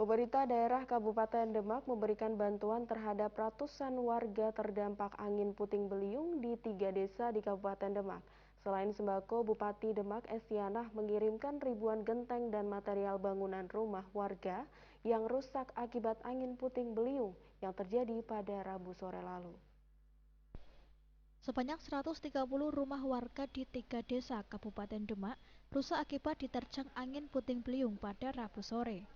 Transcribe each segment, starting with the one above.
Pemerintah daerah Kabupaten Demak memberikan bantuan terhadap ratusan warga terdampak angin puting beliung di 3 desa di Kabupaten Demak. Selain sembako, Bupati Demak Estianah mengirimkan ribuan genteng dan material bangunan rumah warga yang rusak akibat angin puting beliung yang terjadi pada Rabu sore lalu. Sebanyak 130 rumah warga di 3 desa Kabupaten Demak rusak akibat diterjang angin puting beliung pada Rabu sore.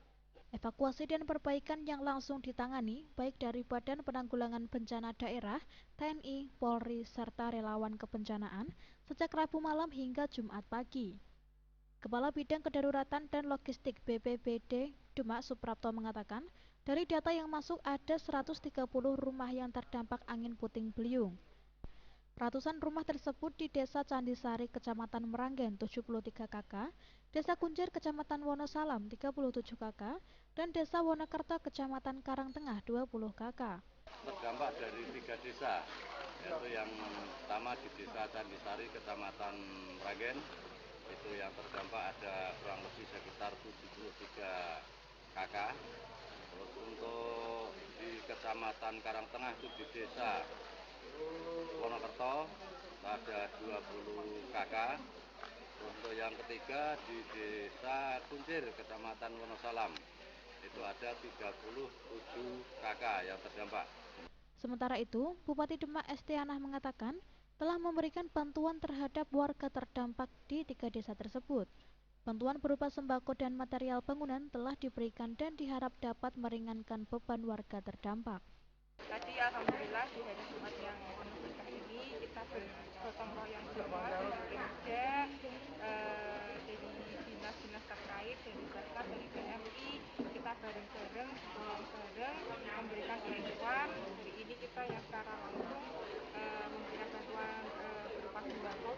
Evakuasi dan perbaikan yang langsung ditangani baik dari Badan Penanggulangan Bencana Daerah, TNI, Polri, serta relawan kebencanaan sejak Rabu malam hingga Jumat pagi. Kepala Bidang Kedaruratan dan Logistik BPBD Demak Suprapto mengatakan, dari data yang masuk ada 130 rumah yang terdampak angin puting beliung. Ratusan rumah tersebut di Desa Candisari, Kecamatan Meranggen 73 KK, Desa Kunjir, Kecamatan Wonosalam 37 KK, dan Desa Wonokerto, Kecamatan Karangtengah 20 KK. Terdampak dari 3 desa, yaitu yang pertama di Desa Candisari, Kecamatan Meranggen, itu yang terdampak ada kurang lebih sekitar 73 KK. Terus untuk di Kecamatan Karangtengah itu di Desa Wonokerto ada 20 KK. Untuk yang ketiga di Desa Kuncir, Kecamatan Wonosalam, itu ada 37 KK yang terdampak. Sementara itu, Bupati Demak Estianah mengatakan telah memberikan bantuan terhadap warga terdampak di 3 desa tersebut. Bantuan berupa sembako dan material bangunan telah diberikan dan diharap dapat meringankan beban warga terdampak. Tadi alhamdulillah di hari Jumat yang penuh berkah ini kita bergotong royong semua dari Pemda, dari dinas-dinas terkait, dari Basnas, dari BMI, kita bareng-bareng memberikan bantuan. Hari ini kita yang secara langsung memberikan bantuan berupa sembako.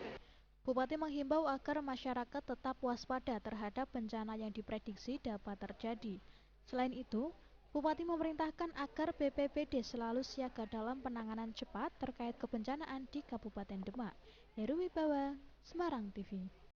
Bupati menghimbau agar masyarakat tetap waspada terhadap bencana yang diprediksi dapat terjadi. Selain itu, Bupati memerintahkan agar BPBD selalu siaga dalam penanganan cepat terkait kebencanaan di Kabupaten Demak. Heru Wibawa, Semarang TV.